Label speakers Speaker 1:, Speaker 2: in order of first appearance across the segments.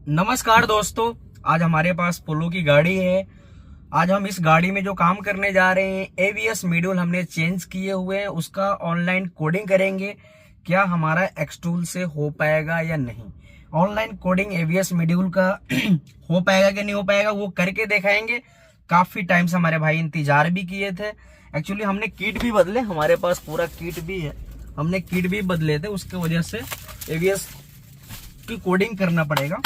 Speaker 1: नमस्कार दोस्तों, आज हमारे पास पोलो की गाड़ी है। आज हम इस गाड़ी में जो काम करने जा रहे हैं, एवीएस मॉड्यूल हमने चेंज किए हुए हैं, उसका ऑनलाइन कोडिंग करेंगे। क्या हमारा एक्सटूल से हो पाएगा या नहीं, ऑनलाइन कोडिंग एवीएस मॉड्यूल का हो पाएगा कि नहीं हो पाएगा, वो करके दिखाएंगे। काफी टाइम से हमारे भाई इंतजार भी किए थे। एक्चुअली हमने किट भी बदले, हमारे पास पूरा किट भी है, हमने किट भी बदले थे, उसके वजह से एवीएस की कोडिंग करना पड़ेगा।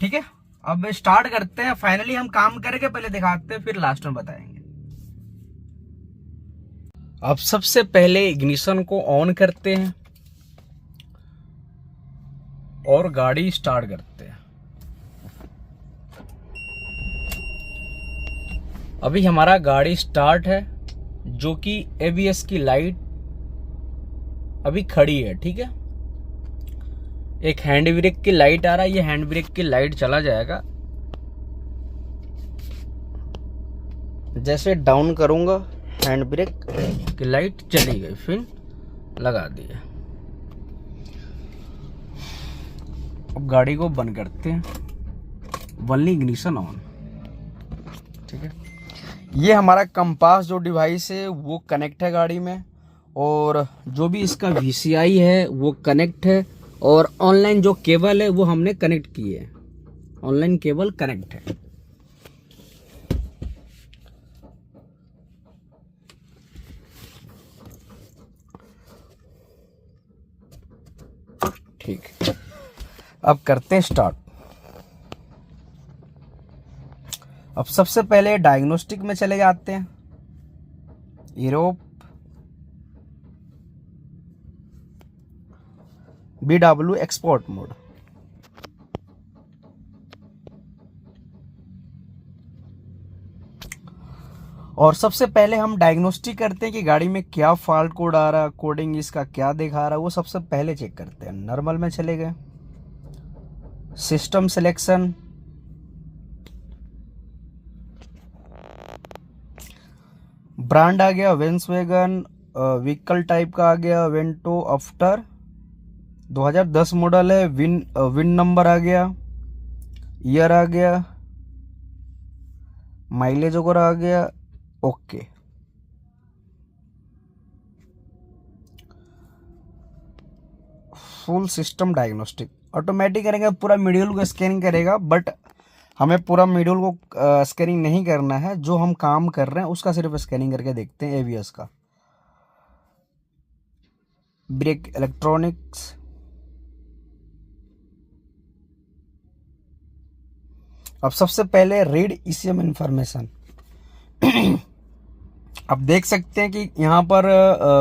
Speaker 1: ठीक है, अब स्टार्ट करते हैं। फाइनली हम काम करके पहले दिखाते हैं, फिर लास्ट में बताएंगे। अब सबसे पहले इग्निशन को ऑन करते हैं और गाड़ी स्टार्ट करते हैं। अभी हमारा गाड़ी स्टार्ट है, जो कि एबीएस की लाइट अभी खड़ी है। ठीक है, एक हैंड ब्रेक की लाइट आ रहा है, ये हैंड ब्रेक की लाइट चला जाएगा। जैसे डाउन करूंगा हैंड ब्रेक की लाइट चली गई, फिर लगा दिया। अब गाड़ी को बंद करते हैं, वनली इग्निशन ऑन। ठीक है, ये हमारा कंपास जो डिवाइस है वो कनेक्ट है गाड़ी में, और जो भी इसका वीसीआई है वो कनेक्ट है, और ऑनलाइन जो केबल है वो हमने कनेक्ट की है। ऑनलाइन केबल कनेक्ट है। ठीक है, अब करते हैं स्टार्ट। अब सबसे पहले डायग्नोस्टिक में चले जाते हैं। Europe BW export mode. और सबसे पहले हम डायग्नोस्टिक करते हैं कि गाड़ी में क्या फॉल्ट कोड आ रहा है, कोडिंग इसका क्या दिखा रहा है, वो सबसे पहले चेक करते हैं। नॉर्मल में चले गए, सिस्टम सिलेक्शन, ब्रांड आ गया वेंसवैगन, व्हीकल टाइप का आ गया वेंटो आफ्टर 2010 मॉडल है, विन नंबर आ गया, ईयर आ गया, माइलेज वगैरह आ गया। Okay, full system diagnostic automatic करेंगे, पूरा मॉड्यूल को स्कैनिंग करेगा, बट हमें पूरा मॉड्यूल को स्कैनिंग नहीं करना है। जो हम काम कर रहे हैं उसका सिर्फ स्कैनिंग करके देखते हैं। एवीएस का ब्रेक इलेक्ट्रॉनिक्स, अब सबसे पहले रीड ईसीएम इंफॉर्मेशन। अब देख सकते हैं कि यहाँ पर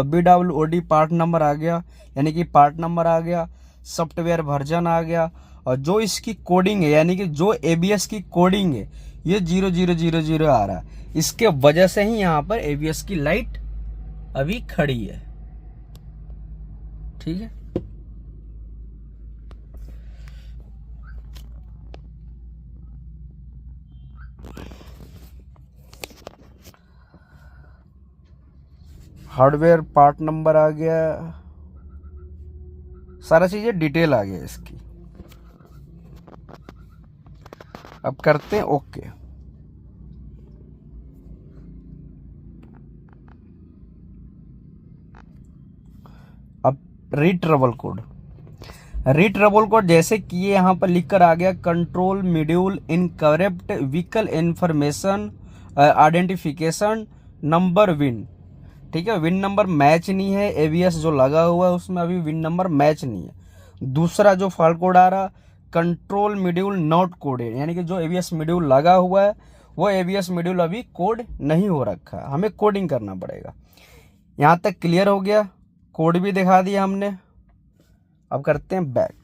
Speaker 1: BWOD पार्ट नंबर आ गया, यानी कि पार्ट नंबर आ गया, सॉफ्टवेयर वर्जन आ गया, और जो इसकी कोडिंग है, यानी कि जो एबीएस की कोडिंग है, ये 0000 आ रहा है। इसके वजह से ही यहाँ पर एबीएस की लाइट अभी खड़ी है। ठीक है, हार्डवेयर पार्ट नंबर आ गया, सारा चीजें डिटेल आ गया इसकी। अब करते हैं ओके। अब read trouble code, read trouble code जैसे कि ये यहाँ पर लिखकर आ गया, control module incorrect vehicle information identification number win. ठीक है, विन नंबर मैच नहीं है, एवीएस जो लगा हुआ है उसमें अभी विन नंबर मैच नहीं है। दूसरा जो फॉल्ट कोड आ रहा, कंट्रोल मॉड्यूल नॉट कोडेड, यानी कि जो एवीएस मॉड्यूल लगा हुआ है वो एवीएस मॉड्यूल अभी कोड नहीं हो रखा है, हमें कोडिंग करना पड़ेगा। यहाँ तक क्लियर हो गया, कोड भी दिखा दिया हमने। अब करते हैं बैक।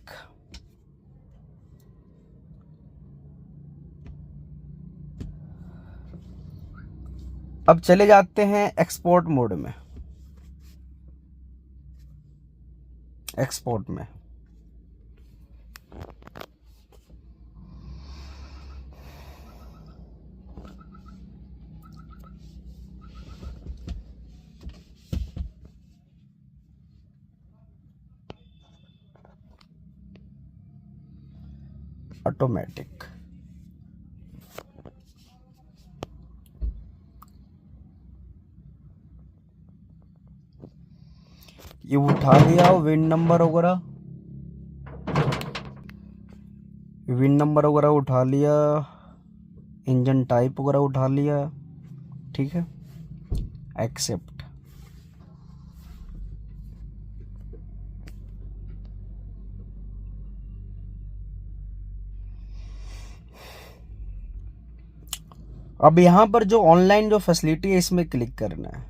Speaker 1: अब चले जाते हैं एक्सपोर्ट मोड में। एक्सपोर्ट में ऑटोमेटिक। ये उठा लिया विन नंबर वगैरह, उठा लिया, इंजन टाइप वगैरह उठा लिया, ठीक है, एक्सेप्ट। अब यहां पर जो ऑनलाइन जो फैसिलिटी है इसमें क्लिक करना है।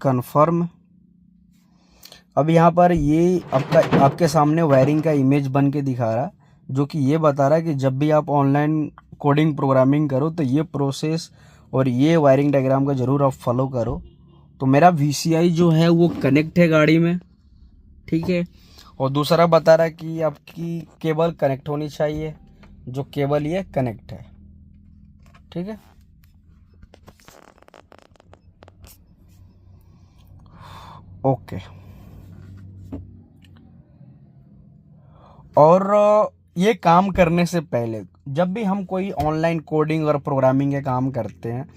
Speaker 1: कंफर्म। अब यहाँ पर ये आपके सामने वायरिंग का इमेज बन के दिखा रहा, जो कि ये बता रहा है कि जब भी आप ऑनलाइन कोडिंग प्रोग्रामिंग करो तो ये प्रोसेस और ये वायरिंग डायग्राम का ज़रूर आप फॉलो करो। तो मेरा VCI जो है वो कनेक्ट है गाड़ी में, ठीक है। और दूसरा बता रहा है कि आपकी केबल कनेक्ट होनी चाहिए, जो केबल ये कनेक्ट है, ठीक है। ओके। और ये काम करने से पहले जब भी हम कोई ऑनलाइन कोडिंग और प्रोग्रामिंग के काम करते हैं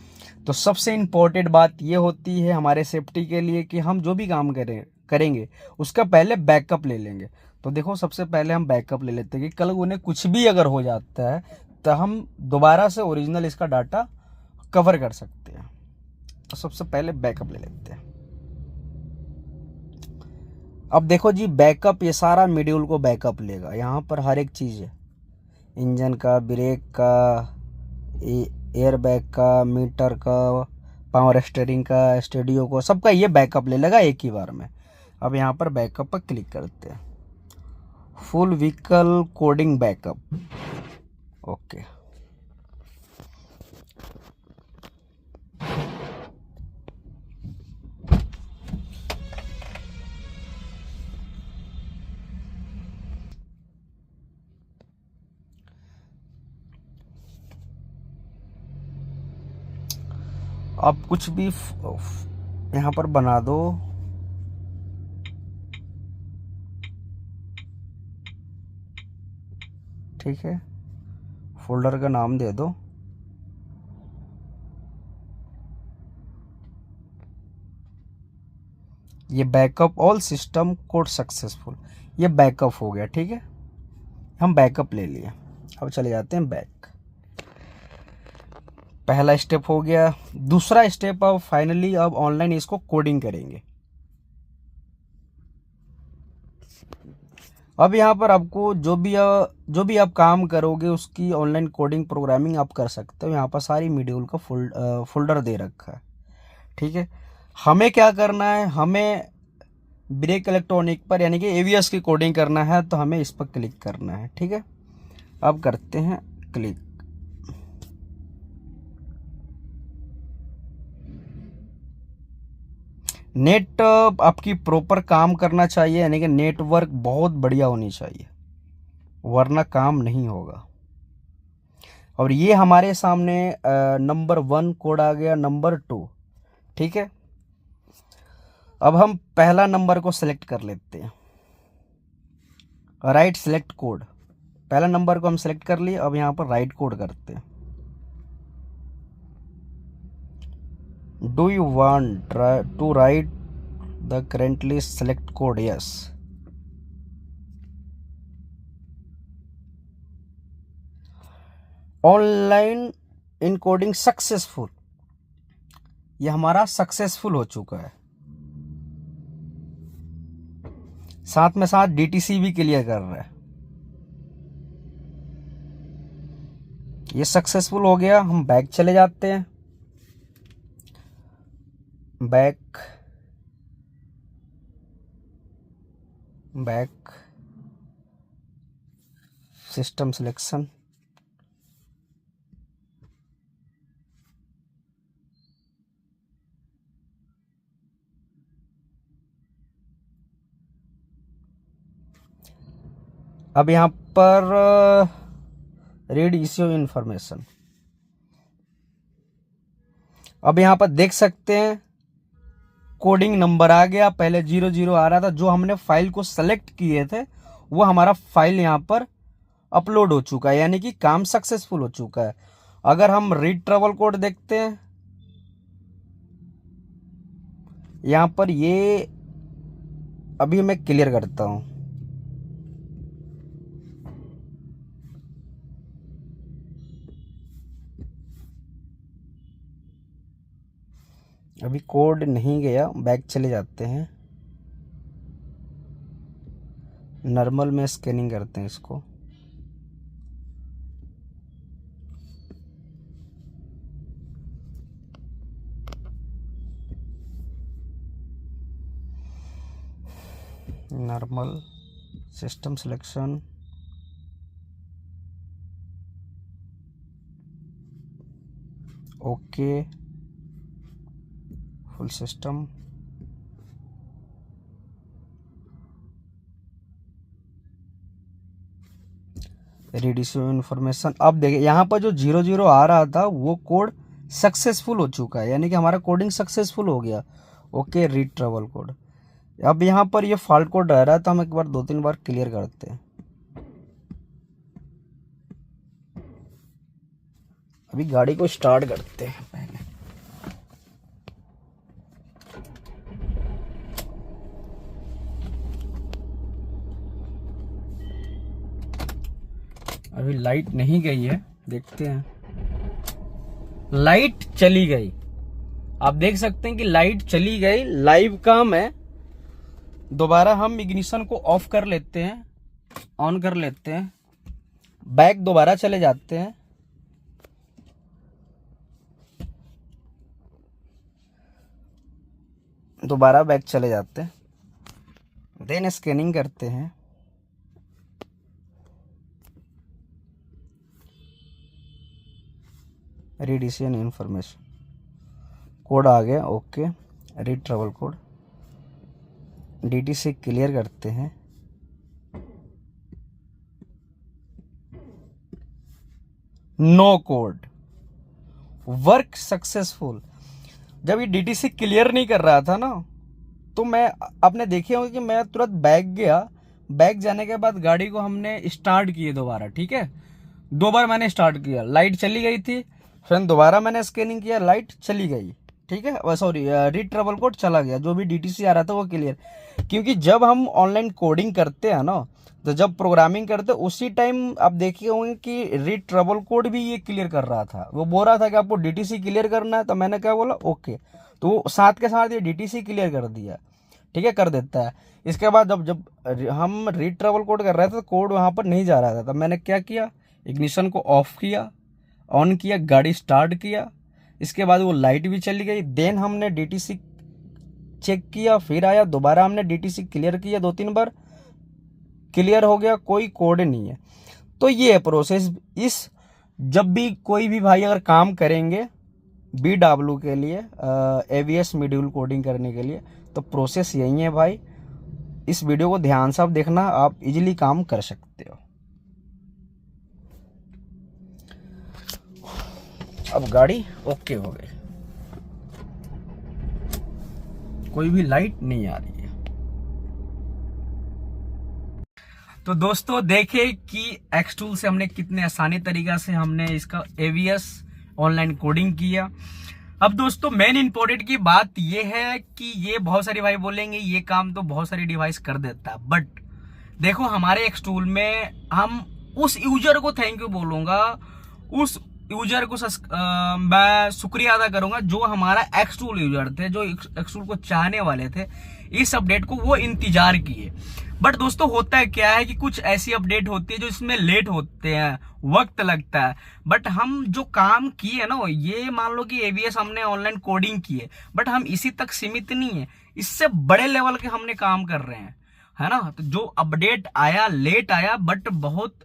Speaker 1: तो सबसे इम्पोर्टेंट बात ये होती है हमारे सेफ्टी के लिए कि हम जो भी काम करेंगे उसका पहले बैकअप ले लेंगे। तो देखो, सबसे पहले हम बैकअप ले लेते हैं कि कल उन्हें कुछ भी अगर हो जाता है तो हम दोबारा से ओरिजिनल इसका डाटा कवर कर सकते हैं। तो सबसे पहले बैकअप ले लेते हैं। अब देखो जी, बैकअप ये सारा मॉड्यूल को बैकअप लेगा। यहाँ पर हर एक चीज़ है, इंजन का, ब्रेक का, एयर बैग का, मीटर का, पावर स्टीयरिंग का, स्टूडियो को, सबका ये बैकअप ले लेगा एक ही बार में। अब यहाँ पर बैकअप पर क्लिक करते हैं, full vehicle coding backup, okay. आप कुछ भी यहाँ पर बना दो, ठीक है, फोल्डर का नाम दे दो, ये backup all system code successful, ये बैकअप हो गया, ठीक है। हम बैकअप ले लिए। अब चले जाते हैं बैक। पहला स्टेप हो गया। दूसरा स्टेप, अब फाइनली अब ऑनलाइन इसको कोडिंग करेंगे। अब यहाँ पर आपको जो भी आप काम करोगे उसकी ऑनलाइन कोडिंग प्रोग्रामिंग आप कर सकते हो। यहाँ पर सारी मॉड्यूल का फोल्डर दे रखा है, ठीक है। हमें क्या करना है, हमें ब्रेक इलेक्ट्रॉनिक पर यानी कि AVS की कोडिंग करना है, तो हमें इस पर क्लिक करना है, ठीक है। अब करते हैं क्लिक। नेट आपकी प्रॉपर काम करना चाहिए, यानी कि नेटवर्क बहुत बढ़िया होनी चाहिए, वरना काम नहीं होगा। और ये हमारे सामने नंबर 1 कोड आ गया, नंबर 2, ठीक है। अब हम पहला नंबर को सिलेक्ट कर लेते हैं, राइट सिलेक्ट कोड। पहला नंबर को हम सिलेक्ट कर लिए। अब यहाँ पर राइट कोड करते हैं। Do you want to write the currently select code? Yes. Online encoding successful, ये हमारा सक्सेसफुल हो चुका है। साथ में साथ DTC भी क्लियर कर रहा है। ये सक्सेसफुल हो गया। हम बैक चले जाते हैं, बैक सिस्टम सिलेक्शन, अब यहाँ पर रीड इश्यू इंफॉर्मेशन। अब यहाँ पर देख सकते हैं कोडिंग नंबर आ गया, पहले 00 आ रहा था। जो हमने फाइल को सेलेक्ट किए थे वो हमारा फाइल यहाँ पर अपलोड हो चुका है, यानी कि काम सक्सेसफुल हो चुका है। अगर हम रीड ट्रैवल कोड देखते हैं यहाँ पर, ये अभी मैं क्लियर करता हूं। अभी कोड नहीं गया, बैक चले जाते हैं, नॉर्मल में स्कैनिंग करते हैं इसको। Normal system selection, okay, full system, reducing information. अब देखिए यहाँ पर जो 00 आ रहा था वो कोड सक्सेसफुल हो चुका है, यानी कि हमारा कोडिंग सक्सेसफुल हो गया। Okay, read travel code. अब यहाँ पर ये फॉल्ट कोड रह रहा है, तो हम एक बार 2-3 बार क्लियर करते हैं। अभी गाड़ी को स्टार्ट करते हैं पहले। अभी लाइट नहीं गई है, देखते हैं। लाइट चली गई, आप देख सकते हैं कि लाइट चली गई, लाइव काम है। दोबारा हम इग्निशन को ऑफ कर लेते हैं, ऑन कर लेते हैं, बैक दोबारा चले जाते हैं। दोबारा बैक चले जाते हैं, देन स्कैनिंग करते हैं। रिड्यूसिंग इंफॉर्मेशन, कोड आ गया, okay. Read travel code, DTC clear करते हैं। No code, work successful. जब ये DTC क्लियर नहीं कर रहा था ना, तो मैं, आपने देखे होंगे कि मैं तुरंत बैक गया। बैक जाने के बाद गाड़ी को हमने स्टार्ट किए दोबारा, ठीक है। 2 बार मैंने स्टार्ट किया, लाइट चली गई थी, फिर दोबारा मैंने स्कैनिंग किया, लाइट चली गई, ठीक है। सॉरी, रीड ट्रैवल कोड चला गया, जो भी DTC आ रहा था वो क्लियर। क्योंकि जब हम ऑनलाइन कोडिंग करते हैं ना, तो जब प्रोग्रामिंग करते उसी टाइम आप देखे होंगे कि रीड ट्रैवल कोड भी ये क्लियर कर रहा था। वो बोल रहा था कि आपको DTC क्लियर करना है, तो मैंने क्या बोला, ओके। तो साथ के साथ ये DTC क्लियर कर दिया, ठीक है, कर देता है। इसके बाद जब हम रीड ट्रैवल कोड कर रहे थे तो कोड वहाँ पर नहीं जा रहा था, तब मैंने क्या किया, इग्निशन को ऑफ किया, ऑन किया, गाड़ी स्टार्ट किया। इसके बाद वो लाइट भी चली गई। देन हमने DTC चेक किया, फिर आया, दोबारा हमने DTC क्लियर किया 2-3 बार, क्लियर हो गया, कोई कोड नहीं है। तो ये है प्रोसेस। इस जब भी कोई भी भाई अगर काम करेंगे BW के लिए, AVS मॉड्यूल कोडिंग करने के लिए, तो प्रोसेस यही है भाई। इस वीडियो को ध्यान से आप देखना, आप इजीली काम कर सकते हो। अब गाड़ी ओके हो गई, कोई भी लाइट नहीं आ रही है। तो दोस्तों देखे कि एक्सटूल से हमने कितने आसानी तरीका से हमने इसका AVS ऑनलाइन कोडिंग किया। अब दोस्तों मेन इंपॉर्टेंट की बात यह है कि ये बहुत सारे भाई बोलेंगे ये काम तो बहुत सारी डिवाइस कर देता है, बट देखो हमारे एक्सटूल में हम उस यूजर को थैंक यू बोलूंगा, उस यूजर को मैं शुक्रिया अदा करूंगा जो हमारा एक्सटूल यूजर थे, जो एक्सटूल को चाहने वाले थे, इस अपडेट को वो इंतजार किए। बट दोस्तों होता है क्या है कि कुछ ऐसी अपडेट होती है जो इसमें लेट होते हैं, वक्त लगता है। बट हम जो काम किए ना, ये मान लो कि AVS हमने ऑनलाइन कोडिंग की है, बट हम इसी तक सीमित नहीं है, इससे बड़े लेवल के हमने काम कर रहे हैं, है ना। तो जो अपडेट आया लेट आया, बट बहुत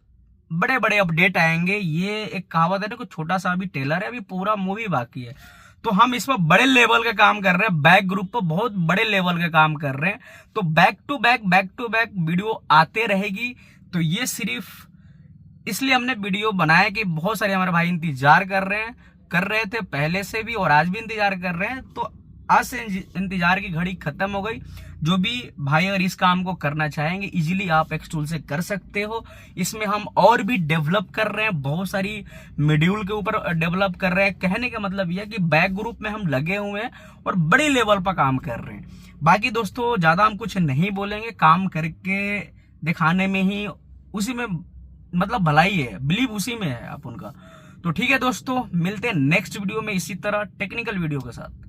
Speaker 1: बड़े बड़े अपडेट आएंगे। ये एक कहावत है ना, कोई छोटा सा अभी टेलर है, अभी पूरा मूवी बाकी है। तो हम इसमें बड़े लेवल का काम कर रहे हैं, बैक ग्रुप पर बहुत बड़े लेवल का काम कर रहे हैं। तो बैक टू बैक वीडियो आते रहेगी। तो ये सिर्फ इसलिए हमने वीडियो बनाया कि बहुत सारे हमारे भाई इंतजार कर रहे थे पहले से भी, और आज भी इंतजार कर रहे हैं। तो आज से इंतजार की घड़ी खत्म हो गई। जो भी भाई अगर इस काम को करना चाहेंगे इजीली आप एक्स टूल से कर सकते हो। इसमें हम और भी डेवलप कर रहे हैं, बहुत सारी मॉड्यूल के ऊपर डेवलप कर रहे हैं। कहने का मतलब यह कि बैक ग्रुप में हम लगे हुए हैं और बड़ी लेवल पर काम कर रहे हैं। बाकी दोस्तों ज्यादा हम कुछ नहीं बोलेंगे, काम करके दिखाने में ही उसी में मतलब भलाई है, बिलीव उसी में है आप उनका। तो ठीक है दोस्तों, मिलते हैं नेक्स्ट वीडियो में इसी तरह टेक्निकल वीडियो के साथ।